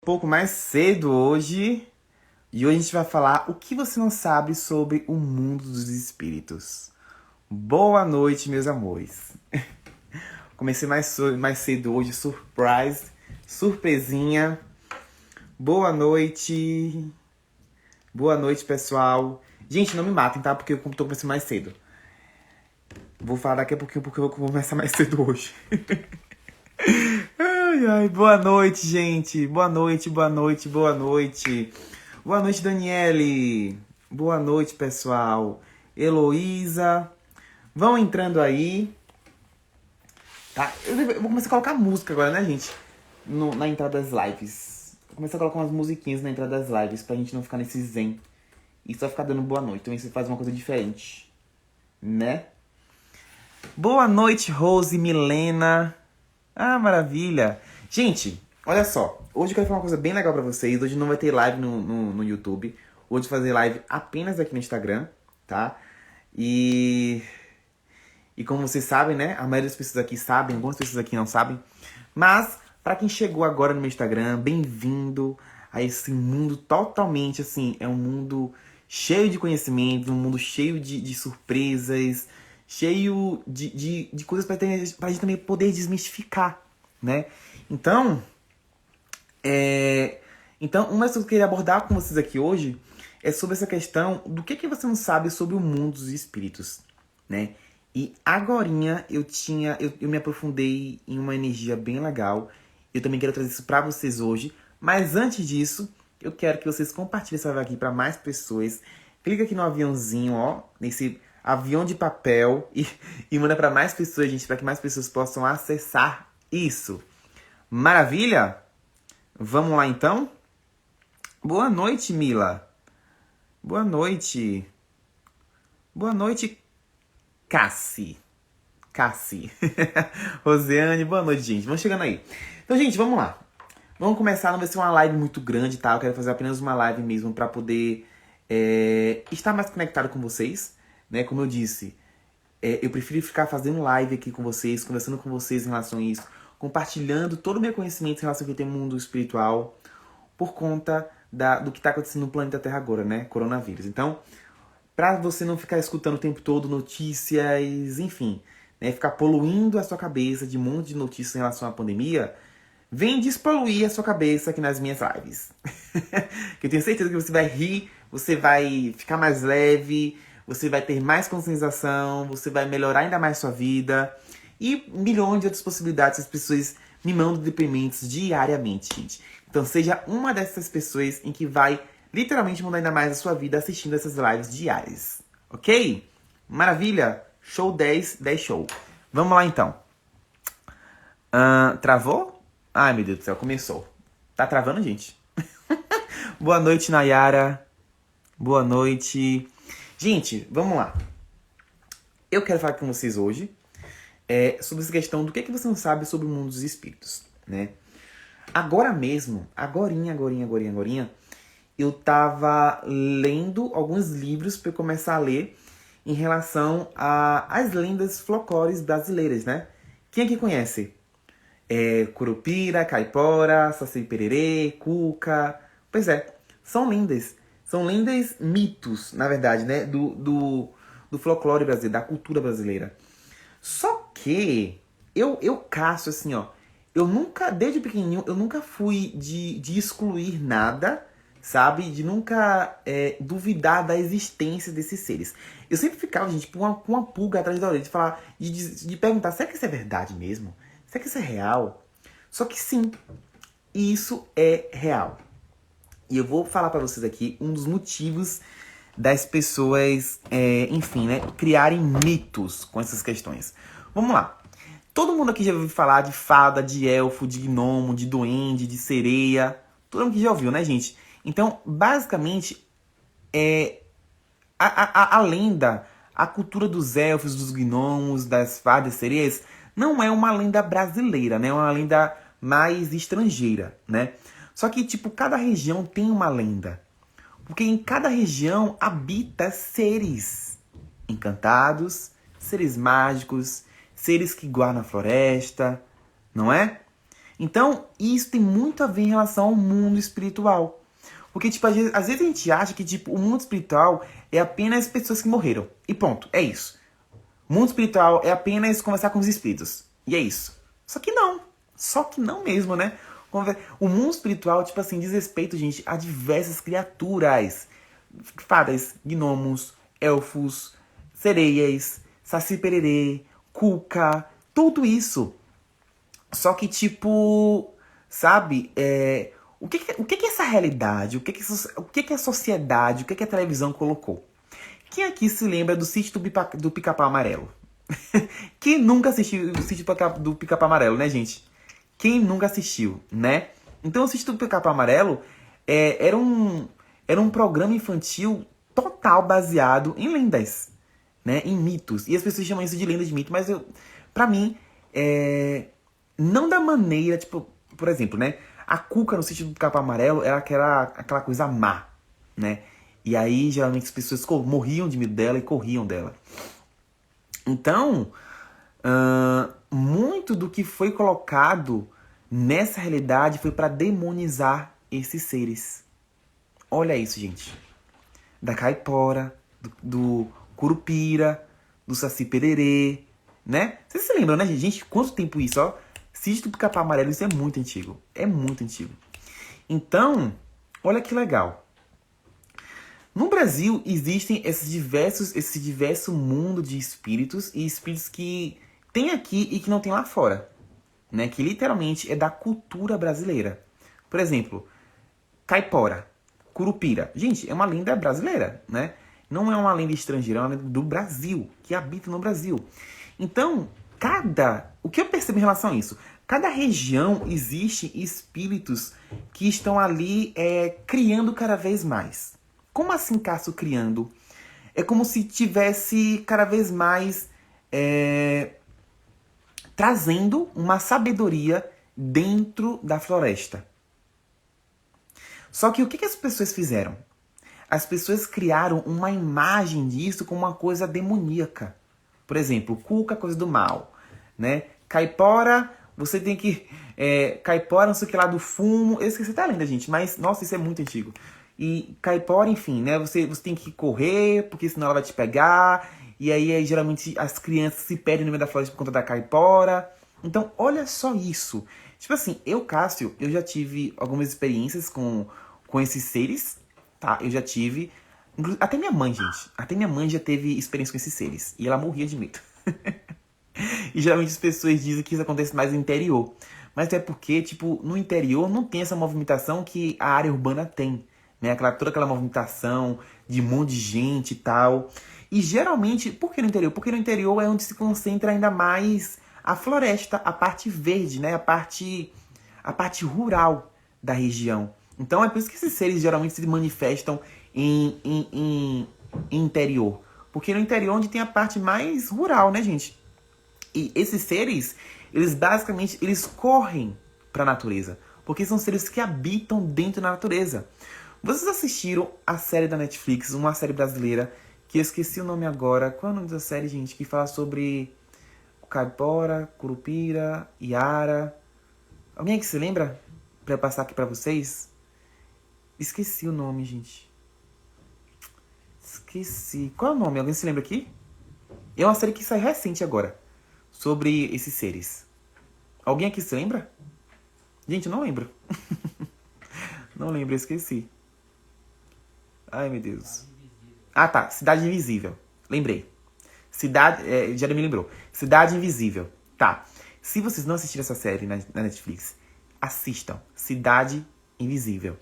Um pouco mais cedo hoje, e hoje a gente vai falar o que você não sabe sobre o mundo dos espíritos. Boa noite, meus amores. Comecei mais cedo hoje, surpresinha. Boa noite. Boa noite, pessoal. Gente, não me matem, tá? Porque eu tô começando mais cedo. Vou falar daqui a pouquinho porque eu vou começar mais cedo hoje. Ai, boa noite, gente. Boa noite, boa noite, boa noite. Boa noite, Daniele. Boa noite, pessoal. Heloísa. Vão entrando aí. Tá? Eu vou começar a colocar música agora, né, gente? Na entrada das lives. Vou começar a colocar umas musiquinhas na entrada das lives pra gente não ficar nesse zen. E só ficar dando boa noite. Então você faz uma coisa diferente. Né? Boa noite, Rose, Milena. Ah, maravilha. Gente, olha só. Hoje eu quero falar uma coisa bem legal pra vocês. Hoje não vai ter live no YouTube. Hoje eu vou fazer live apenas aqui no Instagram, tá? E como vocês sabem, né? A maioria das pessoas aqui sabem, algumas pessoas aqui não sabem. Mas, pra quem chegou agora no meu Instagram, bem-vindo a esse mundo totalmente, assim, é um mundo cheio de conhecimento, um mundo cheio de surpresas, cheio de coisas pra gente também poder desmistificar, né? Então, uma das coisas que eu queria abordar com vocês aqui hoje é sobre essa questão do que você não sabe sobre o mundo dos espíritos, né? E agorinha eu me aprofundei em uma energia bem legal. Eu também quero trazer isso pra vocês hoje. Mas antes disso, eu quero que vocês compartilhem essa live aqui pra mais pessoas. Clica aqui no aviãozinho, ó, nesse avião de papel e manda pra mais pessoas, gente, pra que mais pessoas possam acessar isso. Maravilha? Vamos lá então? Boa noite, Mila. Boa noite. Boa noite, Cassi. Rosiane, boa noite, gente. Vamos chegando aí. Então, gente, vamos lá. Vamos começar, não vai ser uma live muito grande, tá? Eu quero fazer apenas uma live mesmo pra poder estar mais conectado com vocês, né? Como eu disse, eu prefiro ficar fazendo live aqui com vocês, conversando com vocês em relação a isso, compartilhando todo o meu conhecimento em relação ao que tem no mundo espiritual, por conta do que está acontecendo no planeta Terra agora, né? Coronavírus. Então, para você não ficar escutando o tempo todo notícias, enfim, né? Ficar poluindo a sua cabeça de um monte de notícias em relação à pandemia, vem despoluir a sua cabeça aqui nas minhas lives. Que eu tenho certeza que você vai rir, você vai ficar mais leve, você vai ter mais conscientização, você vai melhorar ainda mais sua vida e milhões de outras possibilidades que as pessoas me mandam deprimentos diariamente, gente. Então seja uma dessas pessoas em que vai literalmente mudar ainda mais a sua vida assistindo essas lives diárias. Ok? Maravilha? Show 10, 10 show. Vamos lá então. Travou? Ai, meu Deus do céu, começou. Tá travando, gente? Boa noite, Nayara. Boa noite. Gente, vamos lá. Eu quero falar com vocês hoje sobre essa questão do que você não sabe sobre o mundo dos espíritos, né? Agora mesmo, agorinha, eu tava lendo alguns livros para eu começar a ler em relação às lendas folclóricas brasileiras, né? Quem aqui conhece? Curupira, Caipora, Saci Pererê, Cuca. Pois é, são lendas. São lendas mitos, na verdade, né? Do folclore brasileiro, da cultura brasileira. Só que eu caço assim, ó. Eu nunca, desde pequenininho, eu nunca fui de excluir nada, sabe? De nunca duvidar da existência desses seres. Eu sempre ficava, gente, com uma pulga atrás da orelha, de falar, de perguntar, será que isso é verdade mesmo? Será que isso é real? Só que sim, isso é real. E eu vou falar pra vocês aqui um dos motivos das pessoas, enfim, né, criarem mitos com essas questões. Vamos lá. Todo mundo aqui já ouviu falar de fada, de elfo, de gnomo, de duende, de sereia. Todo mundo aqui já ouviu, né, gente? Então, basicamente, a lenda, a cultura dos elfos, dos gnomos, das fadas, sereias, não é uma lenda brasileira, né? É uma lenda mais estrangeira, né? Só que, tipo, cada região tem uma lenda. Porque em cada região habita seres encantados, seres mágicos, seres que guardam a floresta, não é? Então, isso tem muito a ver em relação ao mundo espiritual. Porque, tipo, às vezes a gente acha que, tipo, o mundo espiritual é apenas pessoas que morreram. E ponto, é isso. O mundo espiritual é apenas conversar com os espíritos. E é isso. Só que não. Só que não mesmo, né? O mundo espiritual, tipo assim, diz respeito, gente, a diversas criaturas. Fadas, gnomos, elfos, sereias, saci pererê, cuca, tudo isso. Só que, tipo, sabe, o que é essa realidade? O que é a sociedade? O que é a televisão colocou? Quem aqui se lembra do sítio do Pica-Pau Amarelo? Quem nunca assistiu o sítio do Pica-Pau Amarelo, né, gente? Quem nunca assistiu, né? Então, o sítio do Pica-Pau Amarelo era um programa infantil total baseado em lendas, né? Em mitos. E as pessoas chamam isso de lenda de mito, mas pra mim, não da maneira, tipo, por exemplo, né? A Cuca no sítio do Pica-Pau Amarelo era aquela coisa má, né? E aí, geralmente, as pessoas morriam de medo dela e corriam dela. Então, muito do que foi colocado nessa realidade foi para demonizar esses seres. Olha isso, gente. Da caipora, do curupira, do saci pererê, né? Vocês se lembram, né, gente? Gente, quanto tempo isso, ó? Sítio do Pica-Pau Amarelo, isso é muito antigo. É muito antigo. Então, olha que legal. No Brasil, existem esse diverso mundo de espíritos e espíritos que tem aqui e que não tem lá fora, né? Que literalmente é da cultura brasileira. Por exemplo, caipora, curupira. Gente, é uma lenda brasileira, né? Não é uma lenda estrangeira, é uma lenda do Brasil, que habita no Brasil. Então, o que eu percebo em relação a isso? Cada região existe espíritos que estão ali criando cada vez mais. Como assim, Cássio, criando? É como se tivesse cada vez mais trazendo uma sabedoria dentro da floresta. Só que o que as pessoas fizeram? As pessoas criaram uma imagem disso como uma coisa demoníaca. Por exemplo, cuca, coisa do mal, né? Caipora, você tem que... caipora, não sei o que lá, do fumo. Eu esqueci até a lenda, gente, mas, nossa, isso é muito antigo. E caipora, enfim, né? Você tem que correr, porque senão ela vai te pegar. E aí, geralmente, as crianças se perdem no meio da floresta por conta da caipora. Então, olha só isso. Tipo assim, Cássio, eu já tive algumas experiências com esses seres, tá? Eu já tive... Até minha mãe, gente. Até minha mãe já teve experiência com esses seres. E ela morria de medo. E geralmente as pessoas dizem que isso acontece mais no interior. Mas é porque, tipo, no interior não tem essa movimentação que a área urbana tem. Né? Toda aquela movimentação de um monte de gente e tal. E geralmente, por que no interior? Porque no interior é onde se concentra ainda mais a floresta, a parte verde, né? A parte rural da região. Então é por isso que esses seres geralmente se manifestam em interior. Porque no interior é onde tem a parte mais rural, né, gente? E esses seres, eles basicamente, eles correm para a natureza. Porque são seres que habitam dentro da natureza. Vocês assistiram a série da Netflix, uma série brasileira, que eu esqueci o nome agora. Qual é o nome da série, gente? Que fala sobre caipora, curupira, iara. Alguém aqui se lembra? Pra eu passar aqui pra vocês? Esqueci o nome, gente. Esqueci. Qual é o nome? Alguém se lembra aqui? É uma série que saiu recente agora. Sobre esses seres. Alguém aqui se lembra? Gente, eu não lembro. Não lembro, eu esqueci. Ai, meu Deus. Ah, tá. Cidade Invisível. Lembrei. Já me lembrou. Cidade Invisível. Tá. Se vocês não assistiram essa série na Netflix, assistam. Cidade Invisível.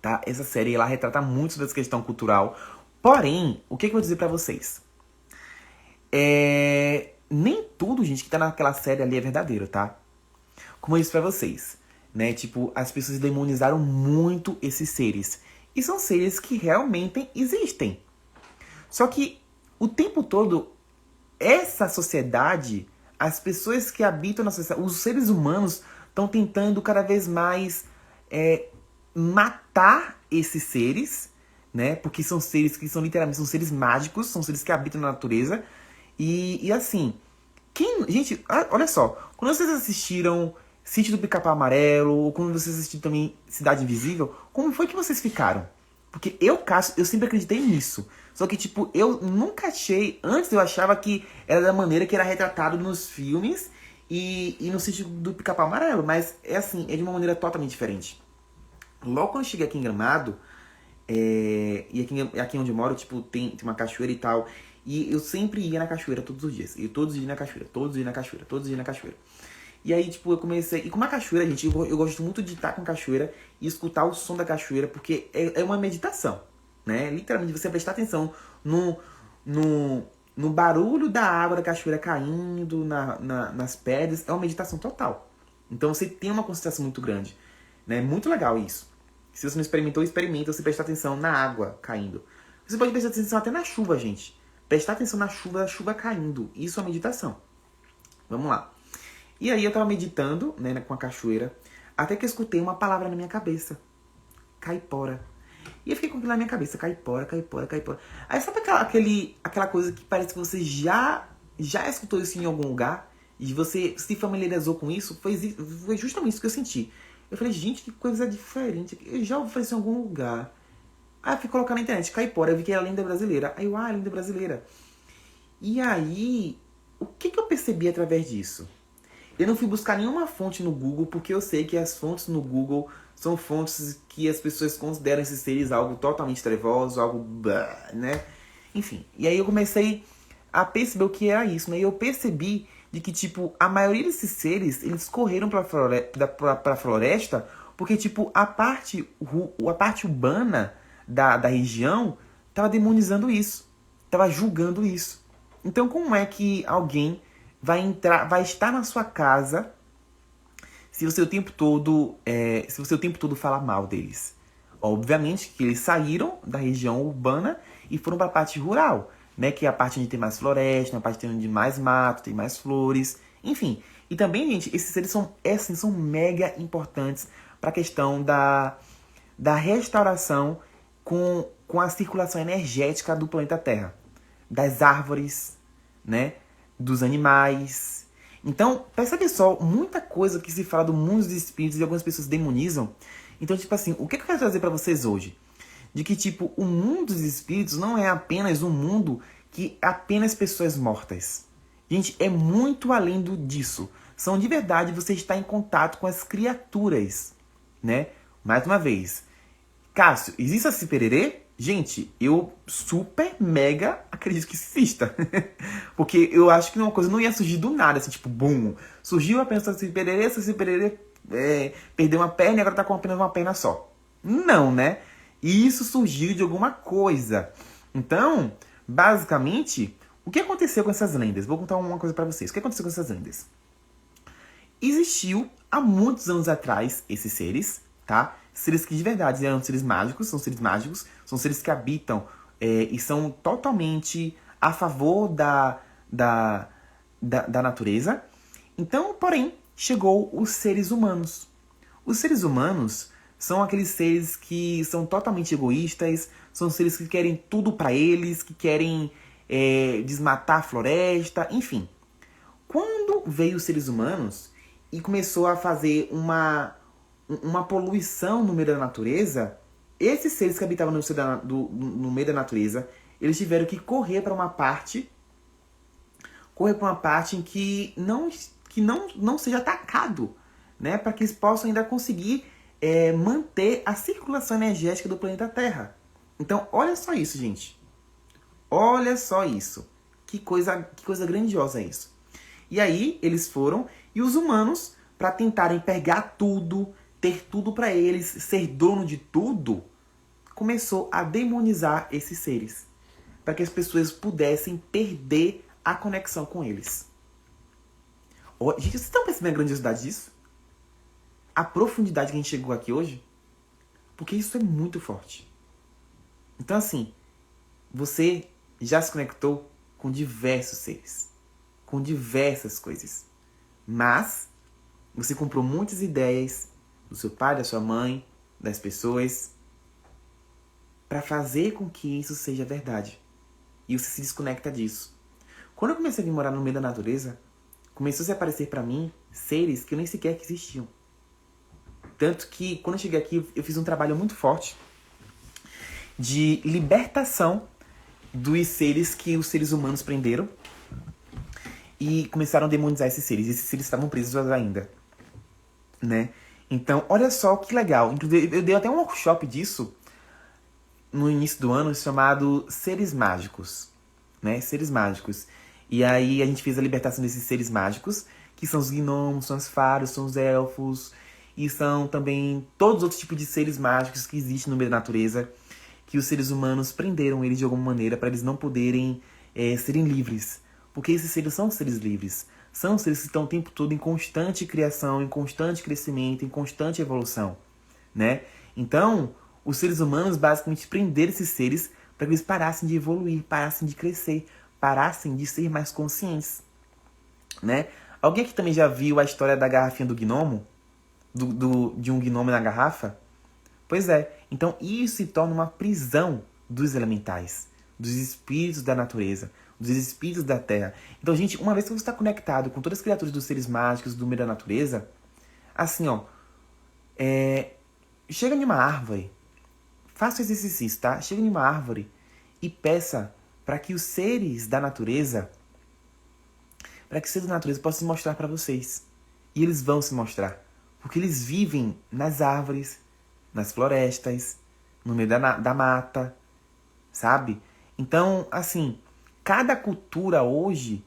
Tá? Essa série, ela retrata muito sobre essa questão cultural. Porém, o que eu vou dizer pra vocês? Nem tudo, gente, que tá naquela série ali é verdadeiro, tá? Como eu disse pra vocês, né? Tipo, as pessoas demonizaram muito esses seres. E são seres que realmente existem. Só que, o tempo todo, essa sociedade, as pessoas que habitam na sociedade, os seres humanos, estão tentando cada vez mais matar esses seres, né? Porque são seres que são literalmente são seres mágicos, são seres que habitam na natureza. E assim, gente, olha só, quando vocês assistiram Sítio do Pica-Pau Amarelo, ou quando vocês assistiram também Cidade Invisível, como foi que vocês ficaram? Porque eu, Cássio, eu sempre acreditei nisso. Só que, tipo, eu nunca achei... Antes eu achava que era da maneira que era retratado nos filmes e no Sítio do Pica-Pau Amarelo. Mas é assim, é de uma maneira totalmente diferente. Logo quando eu cheguei aqui em Gramado, e aqui onde eu moro, tipo, tem uma cachoeira e tal. E eu sempre ia na cachoeira todos os dias. E todos os dias na cachoeira, todos os dias na cachoeira, todos os dias na cachoeira. E aí, tipo, eu comecei... E com uma cachoeira, gente, eu gosto muito de estar com cachoeira e escutar o som da cachoeira, porque é uma meditação, né? Literalmente, você prestar atenção no barulho da água da cachoeira caindo nas pedras, é uma meditação total. Então, você tem uma concentração muito grande, né? Muito legal isso. Se você não experimentou, experimenta você prestar atenção na água caindo. Você pode prestar atenção até na chuva, gente. Prestar atenção na chuva, a chuva caindo. Isso é uma meditação. Vamos lá. E aí eu tava meditando, né, com a cachoeira, até que eu escutei uma palavra na minha cabeça. Caipora. E eu fiquei com aquilo na minha cabeça. Caipora, caipora, caipora. Aí sabe aquela coisa que parece que você já escutou isso em algum lugar? E você se familiarizou com isso? Foi justamente isso que eu senti. Eu falei, gente, que coisa diferente. Eu já ouvi isso em algum lugar. Aí eu fui colocar na internet, caipora. Eu vi que era lenda brasileira. Aí eu, lenda brasileira. E aí, o que eu percebi através disso? Eu não fui buscar nenhuma fonte no Google, porque eu sei que as fontes no Google são fontes que as pessoas consideram esses seres algo totalmente trevoso, algo... né? Enfim, e aí eu comecei a perceber o que era isso, né? E eu percebi de que, tipo, a maioria desses seres, eles correram pra floresta, porque, tipo, a parte urbana da região tava demonizando isso, tava julgando isso. Então, como é que alguém vai estar na sua casa se você o tempo todo falar mal deles? Obviamente que eles saíram da região urbana e foram para a parte rural, né? Que é a parte onde tem mais floresta, a parte onde tem mais mato, tem mais flores, enfim. E também, gente, esses seres são mega importantes para a questão da restauração com a circulação energética do planeta Terra, das árvores, né? Dos animais. Então, percebe só, muita coisa que se fala do mundo dos espíritos e algumas pessoas demonizam. Então, tipo assim, o que eu quero trazer pra vocês hoje? De que, tipo, o mundo dos espíritos não é apenas um mundo que apenas pessoas mortas. Gente, é muito além disso. São de verdade você estar em contato com as criaturas, né? Mais uma vez, Cássio, existe a Saci Pererê? Gente, eu super mega acredito que exista. Porque eu acho que uma coisa não ia surgir do nada, assim, tipo, bum. Surgiu apenas a Saci Pererê perdeu uma perna e agora tá com apenas uma perna só. Não, né? Isso surgiu de alguma coisa. Então, basicamente, o que aconteceu com essas lendas? Vou contar uma coisa pra vocês. O que aconteceu com essas lendas? Existiu há muitos anos atrás esses seres, tá? Seres que de verdade eram seres mágicos, são seres que habitam e são totalmente a favor da natureza. Então, porém, chegou os seres humanos. Os seres humanos são aqueles seres que são totalmente egoístas, são seres que querem tudo pra eles, que querem desmatar a floresta, enfim. Quando veio os seres humanos e começou a fazer uma poluição no meio da natureza, esses seres que habitavam no meio da natureza, eles tiveram que correr para uma parte em que não seja atacado, né? Para que eles possam ainda conseguir manter a circulação energética do planeta Terra. Então, olha só isso, gente. Olha só isso. Que coisa grandiosa é isso. E aí, eles foram, e os humanos, para tentarem pegar tudo, ter tudo para eles, ser dono de tudo, começou a demonizar esses seres, para que as pessoas pudessem perder a conexão com eles. Oh, gente, vocês estão percebendo a grandiosidade disso? A profundidade que a gente chegou aqui hoje? Porque isso é muito forte. Então, assim, você já se conectou com diversos seres, com diversas coisas, mas você comprou muitas ideias do seu pai, da sua mãe, das pessoas, para fazer com que isso seja verdade. E você se desconecta disso. Quando eu comecei a vir morar no meio da natureza, começou a se aparecer pra mim seres que eu nem sequer que existiam. Tanto que, quando eu cheguei aqui, eu fiz um trabalho muito forte de libertação dos seres que os seres humanos prenderam e começaram a demonizar esses seres. Esses seres estavam presos ainda, né? Então, olha só que legal. Inclusive, eu dei até um workshop disso no início do ano, chamado Seres Mágicos, né? Seres Mágicos. E aí a gente fez a libertação desses seres mágicos, que são os gnomos, são os faros, são os elfos, e são também todos os outros tipos de seres mágicos que existem no meio da natureza, que os seres humanos prenderam eles de alguma maneira para eles não poderem serem livres. Porque esses seres são seres livres. São seres que estão o tempo todo em constante criação, em constante crescimento, em constante evolução, né? Então, os seres humanos basicamente prenderam esses seres para que eles parassem de evoluir, parassem de crescer, parassem de ser mais conscientes, né? Alguém aqui também já viu a história da garrafinha do gnomo? De um gnomo na garrafa? Pois é. Então isso se torna uma prisão dos elementais, dos espíritos da natureza, dos espíritos da terra. Então, gente, uma vez que você está conectado com todas as criaturas dos seres mágicos do meio da natureza, assim, ó, chega em uma árvore, faça esse exercício, tá? Chega em uma árvore e peça para que os seres da natureza, possam se mostrar para vocês. E eles vão se mostrar. Porque eles vivem nas árvores, nas florestas, no meio da mata, sabe? Então, assim, cada cultura hoje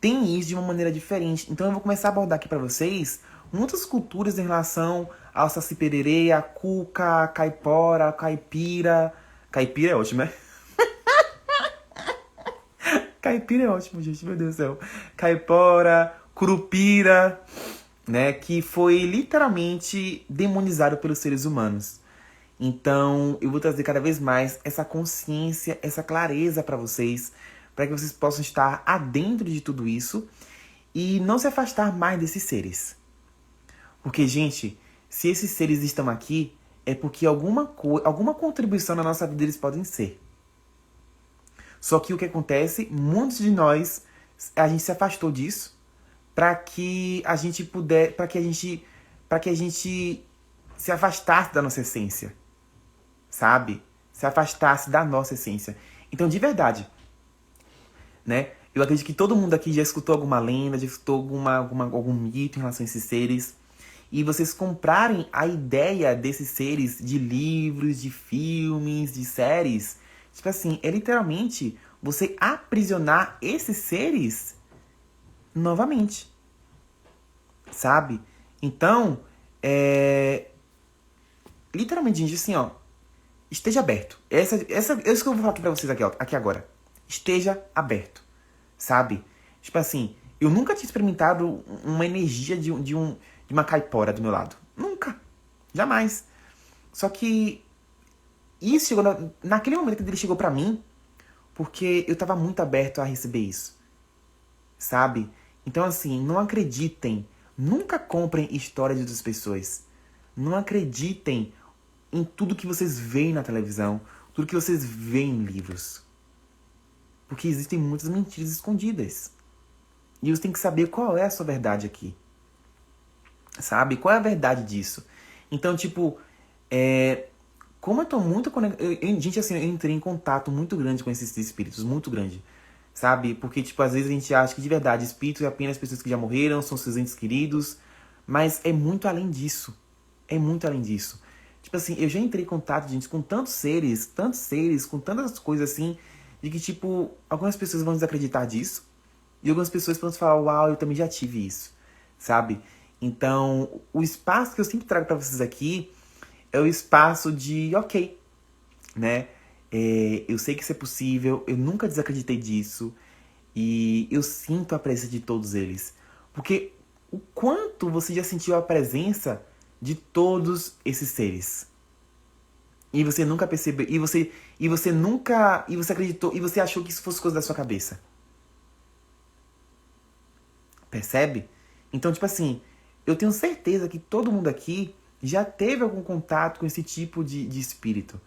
tem isso de uma maneira diferente. Então eu vou começar a abordar aqui para vocês muitas culturas em relação ao Saci Pererê, a cuca, a caipora, a caipira. Caipira é ótimo, né? Caipira é ótimo, gente, meu Deus do céu. Caipora, curupira, né? Que foi literalmente demonizado pelos seres humanos. Então, eu vou trazer cada vez mais essa consciência, essa clareza para vocês que vocês possam estar adentro de tudo isso e não se afastar mais desses seres. Porque, gente, se esses seres estão aqui, é porque alguma contribuição na nossa vida eles podem ser. Só que o que acontece, muitos de nós, a gente se afastou disso para que a gente se afastasse da nossa essência, sabe? Se afastasse da nossa essência. Então, de verdade, né? Eu acredito que todo mundo aqui já escutou alguma lenda, já escutou algum mito em relação a esses seres. E vocês comprarem a ideia desses seres de livros, de filmes, de séries, tipo assim, é literalmente você aprisionar esses seres novamente. Sabe? Então, literalmente, gente, assim, ó, esteja aberto. É isso que eu vou falar aqui pra vocês aqui agora. Esteja aberto, sabe? Tipo assim, eu nunca tinha experimentado uma energia de uma caipora do meu lado. Nunca. Jamais. Só que isso chegou naquele momento que ele chegou pra mim, porque eu tava muito aberto a receber isso, sabe? Então, assim, não acreditem. Nunca comprem histórias de outras pessoas. Não acreditem em tudo que vocês veem na televisão, tudo que vocês veem em livros. Porque existem muitas mentiras escondidas. E você tem que saber qual é a sua verdade aqui. Sabe? Qual é a verdade disso? Então, tipo, como eu tô muito conectado... Gente, assim, eu entrei em contato muito grande com esses espíritos, muito grande. Sabe? Porque, tipo, às vezes a gente acha que de verdade espíritos é apenas pessoas que já morreram, são seus entes queridos. Mas é muito além disso. É muito além disso. Tipo assim, eu já entrei em contato, gente, com tantos seres, com tantas coisas assim, de que, tipo, algumas pessoas vão desacreditar disso. E algumas pessoas vão falar, uau, eu também já tive isso. Sabe? Então, o espaço que eu sempre trago pra vocês aqui é o espaço de, ok, né? Eu sei que isso é possível, eu nunca desacreditei disso. E eu sinto a presença de todos eles. Porque o quanto você já sentiu a presença de todos esses seres. E você nunca percebeu, e você acreditou, e você achou que isso fosse coisa da sua cabeça. Percebe? Então, tipo assim, eu tenho certeza que todo mundo aqui já teve algum contato com esse tipo de espírito,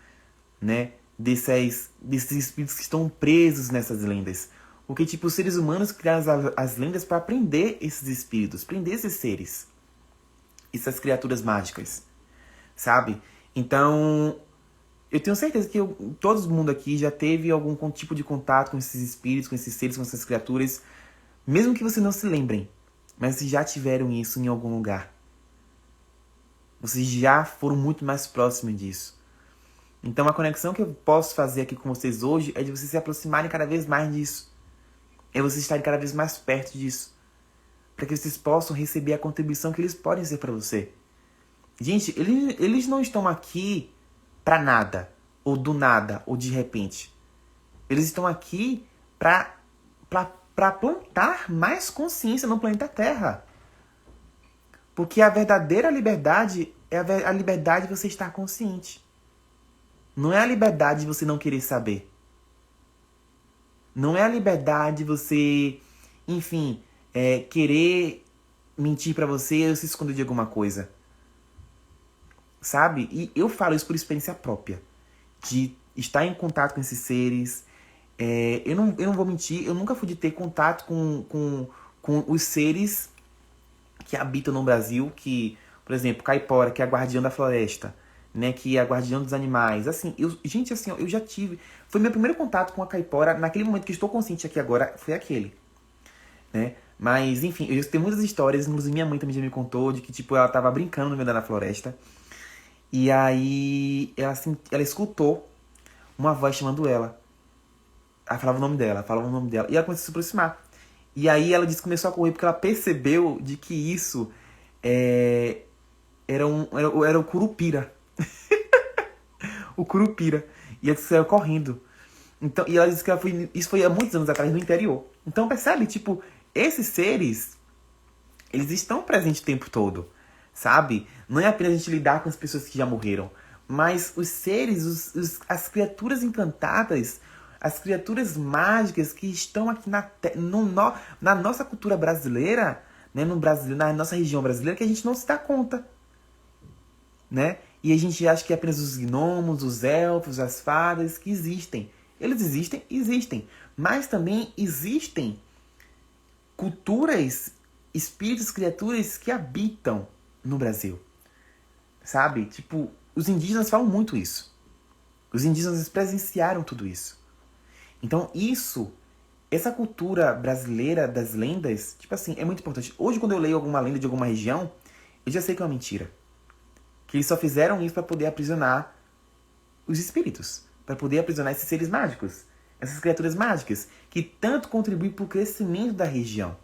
né? Desses espíritos que estão presos nessas lendas. Porque, tipo, os seres humanos criaram as lendas para prender esses espíritos, prender esses seres. Essas criaturas mágicas, sabe? Então, eu tenho certeza que todo mundo aqui já teve algum tipo de contato com esses espíritos, com esses seres, com essas criaturas. Mesmo que vocês não se lembrem, mas vocês já tiveram isso em algum lugar. Vocês já foram muito mais próximos disso. Então a conexão que eu posso fazer aqui com vocês hoje é de vocês se aproximarem cada vez mais disso. É vocês estarem cada vez mais perto disso. Para que vocês possam receber a contribuição que eles podem ser para você. Gente, eles não estão aqui para nada. Ou do nada, ou de repente. Eles estão aqui para plantar mais consciência no planeta Terra. Porque a verdadeira liberdade é a liberdade de você estar consciente. Não é a liberdade de você não querer saber. Não é a liberdade de você, enfim, querer mentir pra você ou se esconder de alguma coisa. Sabe? E eu falo isso por experiência própria. De estar em contato com esses seres. Eu não vou mentir, eu nunca fui de ter contato com os seres que habitam no Brasil, que, por exemplo, Caipora, que é a guardiã da floresta, né, que é a guardiã dos animais. Assim, gente, assim, eu já tive... Foi meu primeiro contato com a Caipora, naquele momento que estou consciente aqui agora, foi aquele, né? Mas, enfim, eu já tenho muitas histórias, inclusive minha mãe também já me contou, de que, tipo, ela tava brincando no meio da floresta, e aí ela escutou uma voz chamando ela. Ela falava o nome dela, e ela começou a se aproximar. E aí ela disse que começou a correr porque ela percebeu de que isso era o Curupira. O Curupira. E ela saiu correndo. Então, e ela disse que isso foi há muitos anos atrás, no interior. Então percebe, tipo, esses seres, eles estão presentes o tempo todo, sabe? Não é apenas a gente lidar com as pessoas que já morreram, mas os seres, as criaturas encantadas, as criaturas mágicas que estão aqui na nossa cultura brasileira, né, na nossa região brasileira, que a gente não se dá conta, né? E a gente acha que é apenas os gnomos, os elfos, as fadas que existem. Eles existem? Existem. Mas também existem culturas, espíritos, criaturas que habitam no Brasil. Sabe? Tipo, os indígenas falam muito isso. Os indígenas presenciaram tudo isso. Então essa cultura brasileira das lendas, tipo assim, é muito importante. Hoje, quando eu leio alguma lenda de alguma região, eu já sei que é uma mentira. Que eles só fizeram isso para poder aprisionar os espíritos. Para poder aprisionar esses seres mágicos. Essas criaturas mágicas. Que tanto contribuem para o crescimento da região.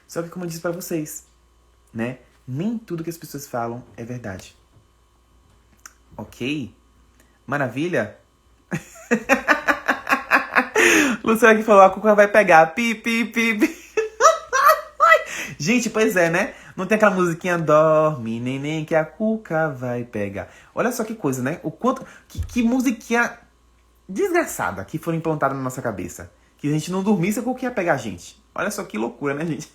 Só que, como eu disse para vocês, né? Nem tudo que as pessoas falam é verdade. Ok? Maravilha? Luciana que falou, a Cuca vai pegar. Pi, pi, pi, pi. Gente, pois é, né? Não tem aquela musiquinha dorme, neném, que a Cuca vai pegar. Olha só que coisa, né? O quanto... Que musiquinha desgraçada que foram implantadas na nossa cabeça. Que a gente não dormisse, a Cuca ia pegar a gente. Olha só que loucura, né, gente?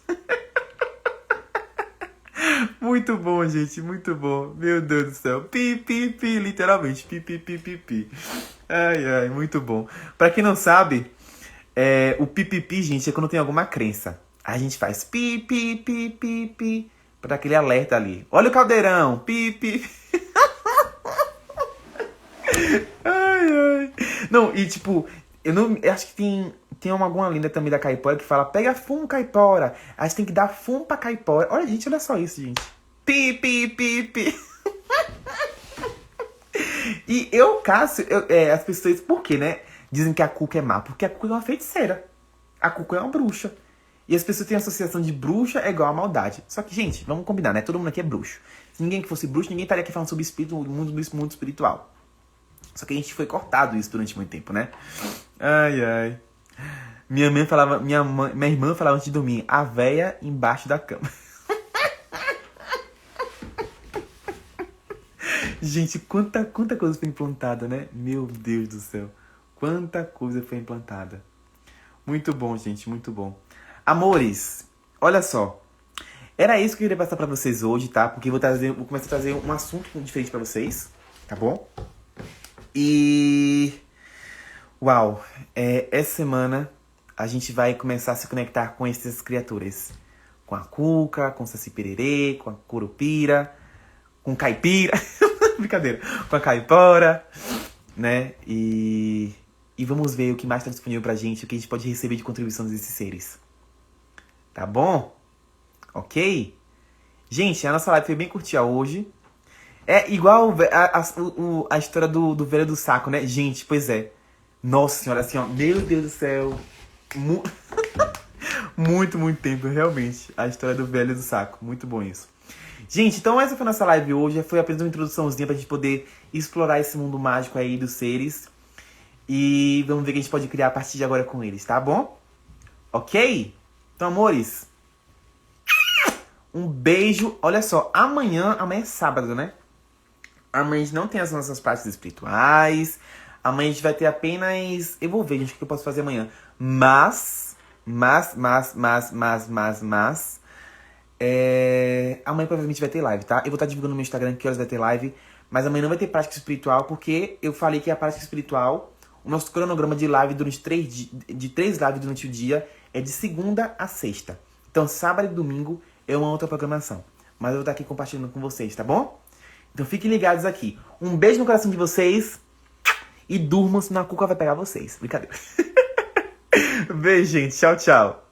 Muito bom, gente. Muito bom. Meu Deus do céu. Pi, pi, pi. Literalmente. Pi, pi, pi, pi, pi. Ai, ai. Muito bom. Pra quem não sabe, o pipipi, gente, é quando tem alguma crença. A gente faz pi, pi, pi, pi, pi. Pra dar aquele alerta ali. Olha o caldeirão. Pi, pi. Ai, ai. Não, e tipo, eu acho que tem alguma lenda também da caipora que fala, pega fumo, caipora. A gente tem que dar fumo pra caipora. Olha, gente, olha só isso, gente. Pi, pi, pi, pi. E Cássio, as pessoas, por quê, né? Dizem que a Cuca é má. Porque a Cuca é uma feiticeira. A Cuca é uma bruxa. E as pessoas têm a associação de bruxa é igual a maldade. Só que, gente, vamos combinar, né? Todo mundo aqui é bruxo. Se ninguém que fosse bruxo, ninguém estaria aqui falando sobre espírito, o mundo espiritual. Só que a gente foi cortado isso durante muito tempo, né? Ai, ai. Minha irmã falava antes de dormir, a véia embaixo da cama. Gente, quanta coisa foi implantada, né? Meu Deus do céu. Quanta coisa foi implantada. Muito bom, gente, muito bom. Amores, olha só. Era isso que eu queria passar pra vocês hoje, tá? Porque eu vou começar a trazer um assunto diferente pra vocês, tá bom? E... Uau, essa semana a gente vai começar a se conectar com essas criaturas. Com a Cuca, com o Saci Pererê, com a Curupira, com Caipira. Brincadeira. Com a Caipora, né? E vamos ver o que mais está disponível pra gente, o que a gente pode receber de contribuição desses seres. Tá bom? Ok? Gente, a nossa live foi bem curtinha hoje. É igual a história do velho do saco, né? Gente, pois é. Nossa senhora, assim, ó. Meu Deus do céu. Muito, muito tempo, realmente. A história do velho do saco. Muito bom isso. Gente, então essa foi a nossa live hoje. Foi apenas uma introduçãozinha pra gente poder explorar esse mundo mágico aí dos seres. E vamos ver o que a gente pode criar a partir de agora com eles, tá bom? Ok? Então, amores, um beijo. Olha só, amanhã é sábado, né? Amanhã a gente não tem as nossas práticas espirituais. Amanhã a gente vai ter apenas... Eu vou ver, gente, o que eu posso fazer amanhã. Mas... Amanhã provavelmente vai ter live, tá? Eu vou estar divulgando no meu Instagram que horas vai ter live. Mas amanhã não vai ter prática espiritual, porque eu falei que a prática espiritual... O nosso cronograma de live durante 3 lives durante o dia é de segunda a sexta. Então, sábado e domingo é uma outra programação. Mas eu vou estar aqui compartilhando com vocês, tá bom? Então fiquem ligados aqui. Um beijo no coração de vocês. E durmam, senão a Cuca vai pegar vocês. Brincadeira. Beijo, gente. Tchau, tchau.